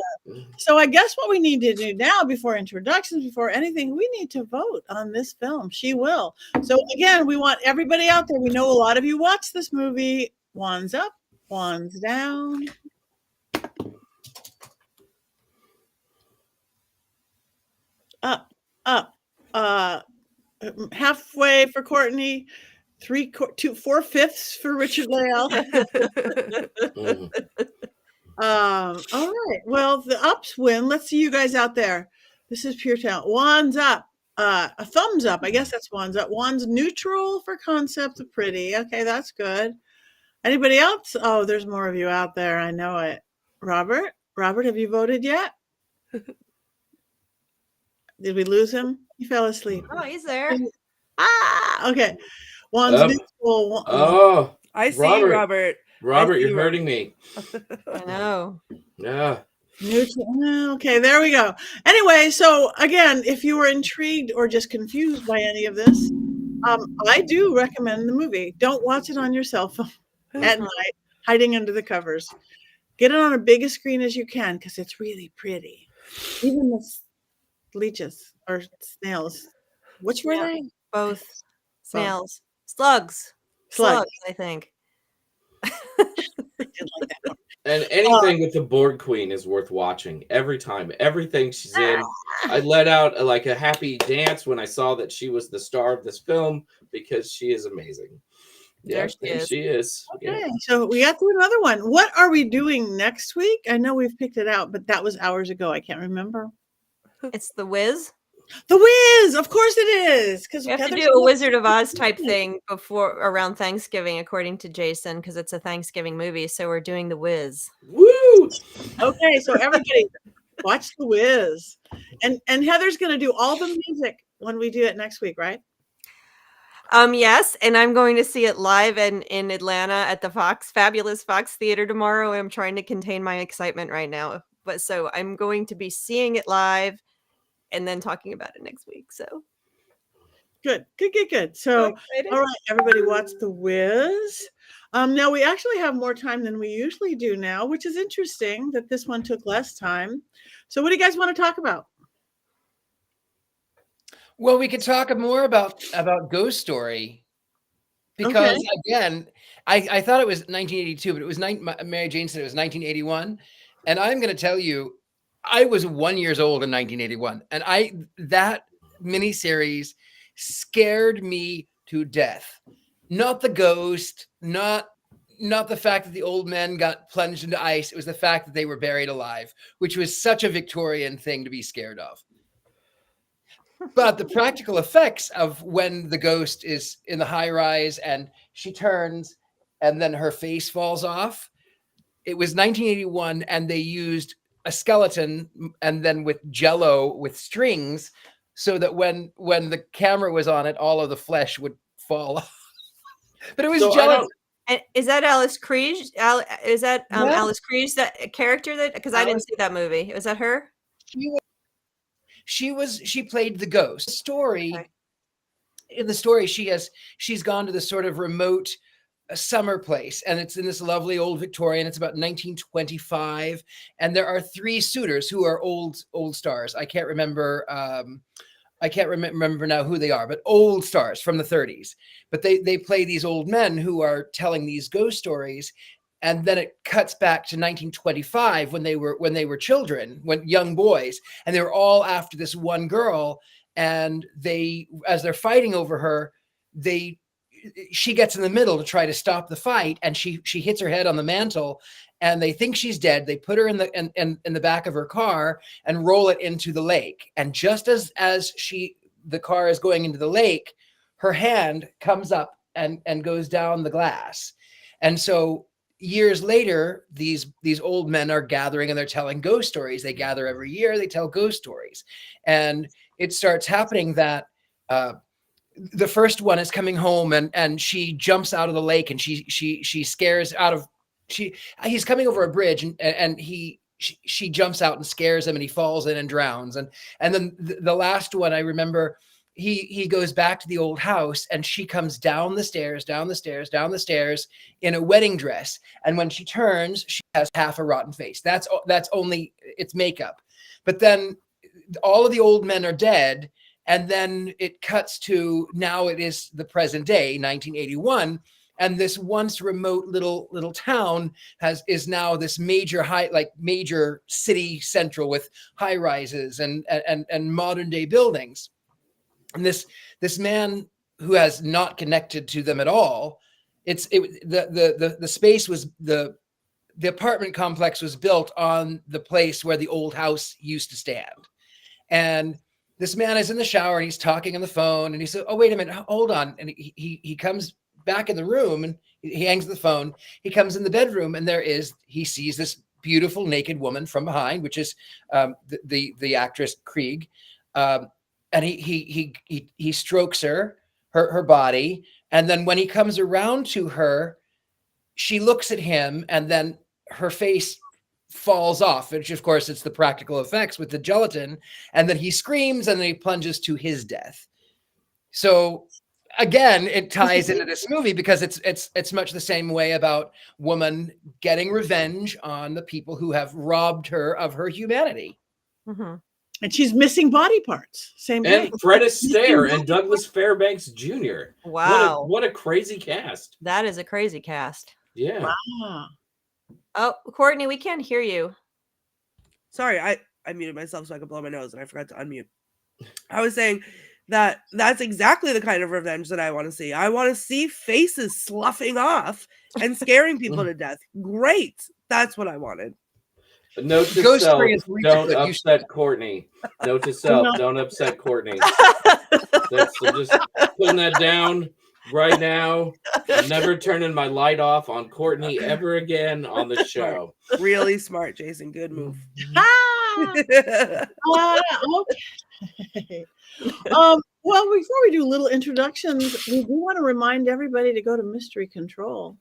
So I guess what we need to do now, before introductions, before anything, we need to vote on this film. She will. So again, we want everybody out there. We know a lot of you watch this movie. Wands up, wands down. Up. Halfway for Courtney, 4/5 for Richard-Lael. Mhm. All right. Well, the ups win. Let's see you guys out there. This is pure talent. Wands up. A thumbs up. I guess that's wands up. Wands neutral for concept of pretty. Okay, that's good. Anybody else? Oh, there's more of you out there. I know it. Robert, have you voted yet? Did we lose him? He fell asleep. Oh, he's there. Okay. Wands Up. neutral. Oh, I see you, Robert. Robert, I see you're you. hurting me. I know. Yeah. Neutral. Okay, there we go. Anyway, so again, if you were intrigued or just confused by any of this, I do recommend the movie. Don't watch it on your cell phone at night, hiding under the covers. Get it on a big screen as you can because it's really pretty. Even the leeches or snails. Which were Yeah. they? Both snails, slugs, I think. I did like that one. And anything with the Borg Queen is worth watching every time. Everything she's in. I let out a happy dance when I saw that she was the star of this film because she is amazing. There she is. Okay, Yeah. so we got through another one. What are we doing next week? I know we've picked it out, but that was hours ago. I can't remember. It's The Wiz. The Wiz, of course it is. Because We have to do a Wizard of Oz type thing around Thanksgiving, according to Jason, because it's a Thanksgiving movie. So we're doing The Wiz. Woo! Okay, so everybody watch The Wiz. And Heather's going to do all the music when we do it next week, right? Yes, and I'm going to see it live in Atlanta at the Fabulous Fox Theater tomorrow. I'm trying to contain my excitement right now. But so I'm going to be seeing it live and then talking about it next week. So Good. So, all right, everybody watch The Wiz. Now we actually have more time than we usually do now, which is interesting that this one took less time. So what do you guys want to talk about? Well, we could talk more about Ghost Story because again, I thought it was 1982, but it was Mary Jane said it was 1981, and I'm going to tell you, I was 1 year old in 1981, and that miniseries scared me to death. Not the ghost, not the fact that the old men got plunged into ice. It was the fact that they were buried alive, which was such a Victorian thing to be scared of. But the practical effects of when the ghost is in the high rise and she turns and then her face falls off, it was 1981 and they used a skeleton and then with jello with strings so that when the camera was on it, all of the flesh would fall off. But it was jello. And is that Alice Kriege? Is that Alice Kriege, that character that? Because I didn't see that movie. Was that her? She played the ghost. In the story, she's gone to this sort of remote summer place, and it's in this lovely old Victorian. It's about 1925, and there are three suitors who are old stars. I can't remember. I can't remember now who they are, but old stars from the 30s. But they play these old men who are telling these ghost stories. And then it cuts back to 1925 when they were children, when young boys, and they were all after this one girl. And as they're fighting over her, she gets in the middle to try to stop the fight, and she hits her head on the mantle, and they think she's dead. They put her in the back of her car and roll it into the lake. And just as the car is going into the lake, her hand comes up and goes down the glass, and so. Years later, these old men are gathering and they're telling ghost stories. They gather every year, they tell ghost stories. And it starts happening that the first one is coming home and she jumps out of the lake and she scares he's coming over a bridge and she jumps out and scares him and he falls in and drowns. And then the last one I remember, he goes back to the old house and she comes down the stairs in a wedding dress. And when she turns, she has half a rotten face. That's only it's makeup. But then all of the old men are dead. And then it cuts to now it is the present day, 1981. And this once remote little town is now this major major city central with high rises and modern day buildings. And this man who has not connected to them at all, the space was the apartment complex was built on the place where the old house used to stand. And this man is in the shower and he's talking on the phone and he said, "Oh, wait a minute, hold on." And he comes back in the room and he hangs the phone. He comes in the bedroom and he sees this beautiful naked woman from behind, which is the actress Krieg. And he strokes her body. And then when he comes around to her, she looks at him and then her face falls off, which of course it's the practical effects with the gelatin. And then he screams and then he plunges to his death. So again, it ties into this movie because it's much the same way about woman getting revenge on the people who have robbed her of her humanity. Mhm. And she's missing body parts. Same And thing. Fred Astaire and Douglas Fairbanks Jr. Wow. What a crazy cast. That is a crazy cast. Yeah. Wow. Oh, Courtney, we can't hear you. Sorry, I muted myself so I could blow my nose and I forgot to unmute. I was saying that's exactly the kind of revenge that I want to see. I want to see faces sloughing off and scaring people to death. Great. That's what I wanted. Note to Ghost self, Story is really don't good. You upset Courtney. Note to self, don't upset Courtney. So just putting that down right now. I'm never turning my light off on Courtney ever again on the show. Really smart, Jason. Good move. Okay. Well, before we do little introductions, we do want to remind everybody to go to Mystery Control.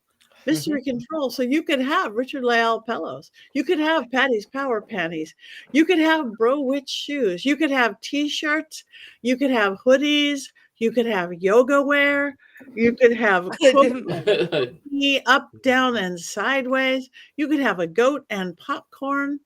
Mystery Control. So you could have Richard-Lael pillows. You could have Patty's Power Panties. You could have Bro Witch shoes. You could have T-shirts. You could have hoodies. You could have yoga wear. You could have cookie up, down, and sideways. You could have a goat and popcorn.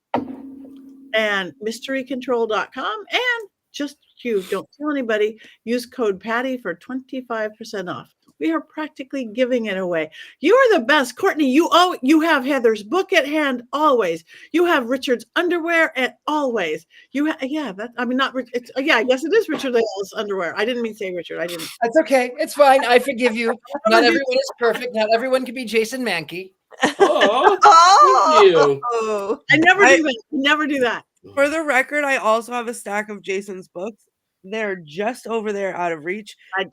And mysterycontrol.com. And just you, don't tell anybody. Use code Patty for 25% off. We are practically giving it away. You are the best, Courtney. You have Heather's book at hand always. You have Richard's underwear at always. Yes, it is Richard-Lael's underwear. I didn't mean to say Richard. I didn't. That's okay. It's fine. I forgive you. Not everyone is perfect. Not everyone can be Jason Mankey. Oh, thank you. Oh. I never do that. Never do that. For the record, I also have a stack of Jason's books. They're just over there out of reach. I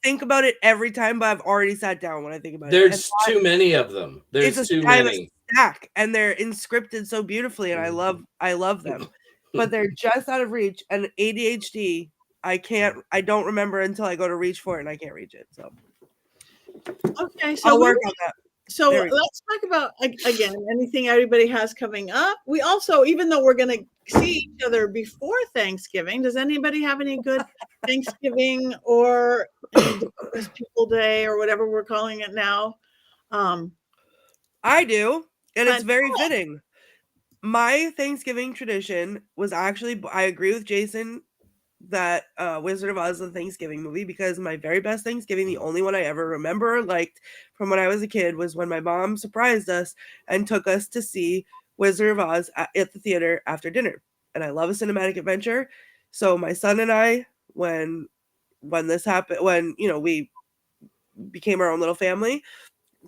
think about it every time, but I've already sat down when I think about There's too many of them. There's too many. Stack, and they're inscripted so beautifully, and I love them. But they're just out of reach. And ADHD, I don't remember until I go to reach for it, and I can't reach it. So okay, so I'll work on that. So let's talk about, again, anything everybody has coming up. We also, even though we're going to see each other before Thanksgiving, does anybody have any good Thanksgiving or Indigenous People Day or whatever we're calling it now? I do, and it's very fitting. My Thanksgiving tradition was actually, I agree with Jason that Wizard of Oz is a Thanksgiving movie, because my very best Thanksgiving, the only one I ever remember liked from when I was a kid, was when my mom surprised us and took us to see Wizard of Oz at the theater after dinner. And I love a cinematic adventure. So my son and I, when this happened, when we became our own little family,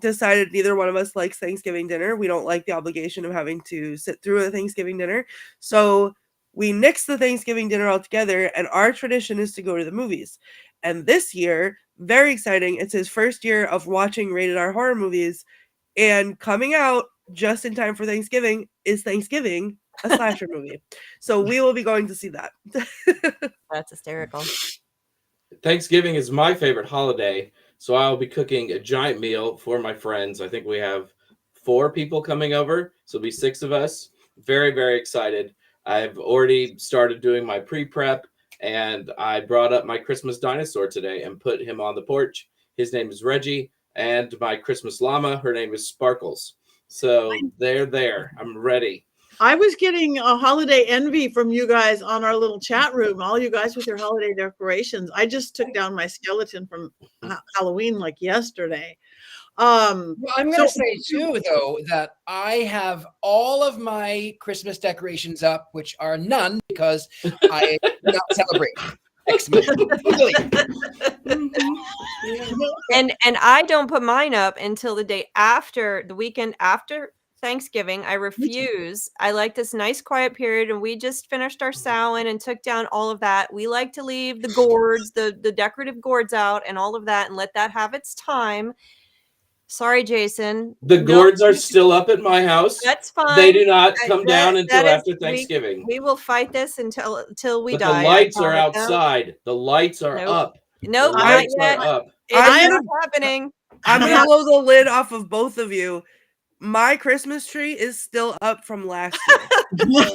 decided neither one of us likes Thanksgiving dinner. We don't like the obligation of having to sit through a Thanksgiving dinner. So we nixed the Thanksgiving dinner altogether, and our tradition is to go to the movies. And this year, very exciting, it's his first year of watching rated R horror movies, and coming out just in time for Thanksgiving is Thanksgiving, a slasher movie. So we will be going to see that. That's hysterical. Thanksgiving is my favorite holiday, so I'll be cooking a giant meal for my friends. I think we have 4 people coming over, so it'll be 6 of us. Very, very excited. I've already started doing my pre-prep, and I brought up my Christmas dinosaur today and put him on the porch. His name is Reggie, and my Christmas llama, her name is Sparkles. So they're there. I'm ready. I was getting a holiday envy from you guys on our little chat room, all you guys with your holiday decorations. I just took down my skeleton from Halloween like yesterday. Well, I'm going to say too, though, that I have all of my Christmas decorations up, which are none because I do not celebrate Xmas. And I don't put mine up until the weekend after Thanksgiving. I refuse. I like this nice quiet period, and we just finished our Samhain and took down all of that. We like to leave the gourds, the decorative gourds out and all of that, and let that have its time. Sorry, Jason. The gourds are still up at my house. That's fine. They do not come down until after Thanksgiving. We will fight this until we but die. The lights are outside. The lights are up. Nope, the lights not yet. Are up. It's not happening. I'm going to blow the lid off of both of you. My Christmas tree is still up from last year. Well,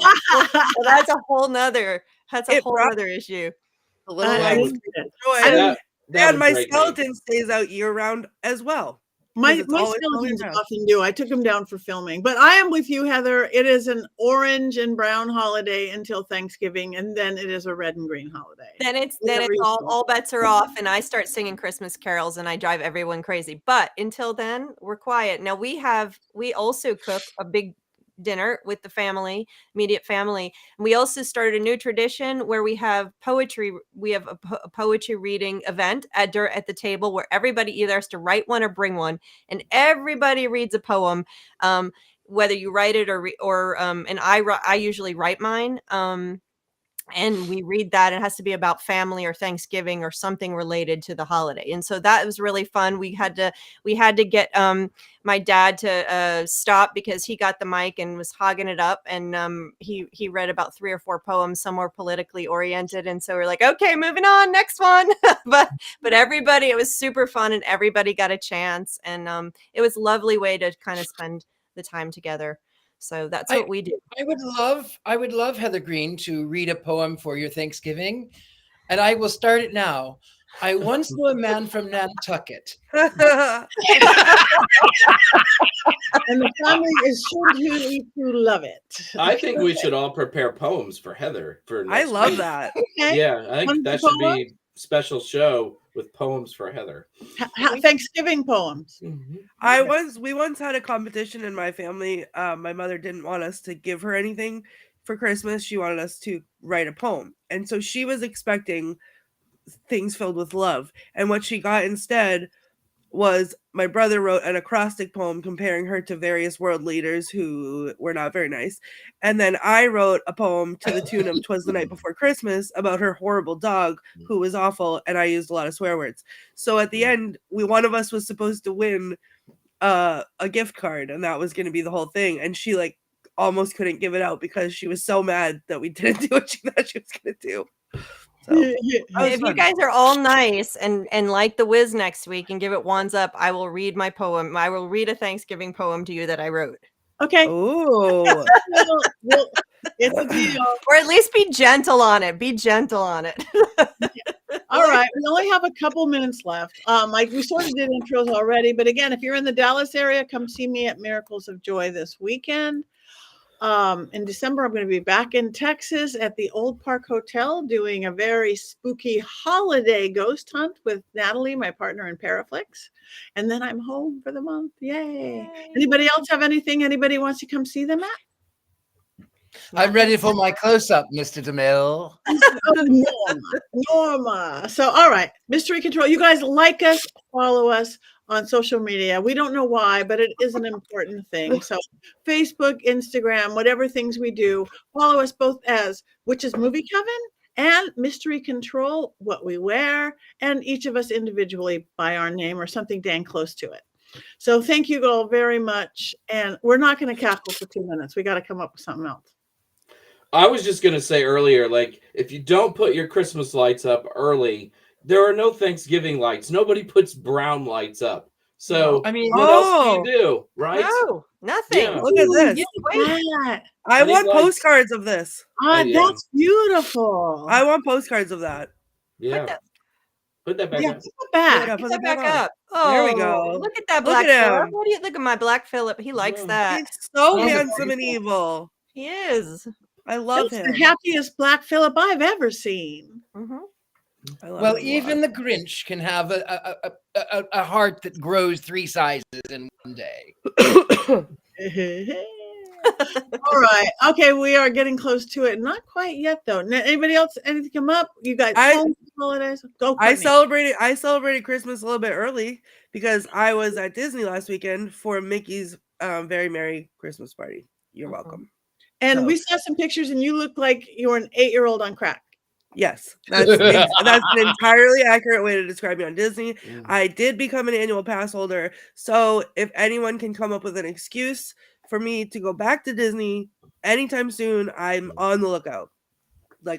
that's a whole nother issue. A little And my great skeleton stays out year round as well. My 'cause it's always skeletons snowing around. often do. I took them down for filming, but I am with you, Heather. It is an orange and brown holiday until Thanksgiving, and then it is a red and green holiday. Then it's Whatever you call it. all bets are off, and I start singing Christmas carols, and I drive everyone crazy. But until then, we're quiet. Now we also cook a big dinner with the family, immediate family. And we also started a new tradition where we have poetry. We have a poetry reading event at the table where everybody either has to write one or bring one, and everybody reads a poem. Whether you write it and I usually write mine. And we read that. It has to be about family or Thanksgiving or something related to the holiday. And so that was really fun. We had to get my dad to stop because he got the mic and was hogging it up. And he read about 3 or 4 poems, some more politically oriented. And so we're like, okay, moving on, next one. but everybody, it was super fun and everybody got a chance. And it was a lovely way to kind of spend the time together. So that's what we do. I would love Heather Greene to read a poem for your Thanksgiving, and I will start it now. I once knew a man from Nantucket. And the family is sure to love it. I think we should all prepare poems for Heather for I next love week. that. Okay. Yeah, I think Wonderful that should poem. be special show with poems for Heather. Thanksgiving poems. We once had a competition in my family. My mother didn't want us to give her anything for Christmas. She wanted us to write a poem. And so she was expecting things filled with love. And what she got instead was my brother wrote an acrostic poem comparing her to various world leaders who were not very nice. And then I wrote a poem to the tune of 'Twas the Night Before Christmas about her horrible dog who was awful. And I used a lot of swear words. So at the end, one of us was supposed to win a gift card, and that was going to be the whole thing. And she almost couldn't give it out because she was so mad that we didn't do what she thought she was going to do. So if you guys are all nice and like the Wiz next week and give it wands up, I will read my poem. I will read a Thanksgiving poem to you that I wrote. Okay. Oh, it's a deal. Or at least be gentle on it. Be gentle on it. All right. We only have a couple minutes left. We sort of did intros already, but again, if you're in the Dallas area, come see me at Miracles of Joy this weekend. In December, I'm going to be back in Texas at the Old Park Hotel doing a very spooky holiday ghost hunt with Natalie, my partner in Paraflix. And then I'm home for the month. Yay. Anybody else have anything anybody wants to come see them at? I'm ready for my close-up, Mr. DeMille. Norma. So, all right. Mystery Control. You guys like us, follow us on social media. We don't know why, but it is an important thing. So Facebook, Instagram, whatever things we do, follow us both as Witches Movie Coven and Mystery Control, what we wear, and each of us individually by our name or something dang close to it. So thank you all very much. And we're not going to cackle for 2 minutes. We got to come up with something else. I was just going to say earlier, if you don't put your Christmas lights up early, there are no Thanksgiving lights. Nobody puts brown lights up. So, I mean, what else do you do, right? No, nothing. Yeah. look at this. I want lights. postcards of this. Yeah. That's beautiful. I want postcards of that. Yeah. Put that back Yeah, up. put it back. Yeah, Put put that it back on. up. Oh, There we go. Look at that Look Black at Phillip. him. What do you look at my Black Phillip? He likes Yeah. that. He's so Those are handsome and beautiful. evil. He is. I love That's him. the happiest Black Phillip I've ever seen. Mm-hmm. I love well, him a even lot. the Grinch can have a heart that grows 3 sizes in one day. All right. Okay, we are getting close to it. Not quite yet, though. Anybody else? Anything come up? You guys, holidays? Go. I Courtney. celebrated Christmas a little bit early because I was at Disney last weekend for Mickey's very merry Christmas party. You're welcome. And So- we saw some pictures, and you look like you're an 8-year-old on crack. Yes, that's an entirely accurate way to describe me on Disney. I did become an annual pass holder, so if anyone can come up with an excuse for me to go back to Disney anytime soon, I'm on the lookout.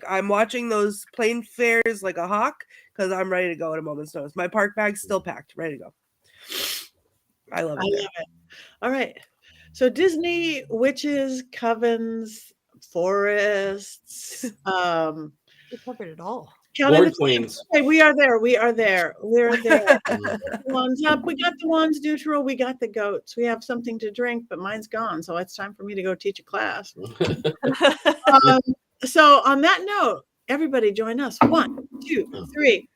I'm watching those plane fares like a hawk because I'm ready to go at a moment's notice. My park bag's still packed, ready to go. I love it. All right. So Disney, witches, covens, forests. We covered it all. Count Board of the queens. Okay, we are there. We are there. We're there. The ones up. We got the ones neutral. We got the goats. We have something to drink, but mine's gone. So it's time for me to go teach a class. So on that note, everybody join us. 1, 2, 3.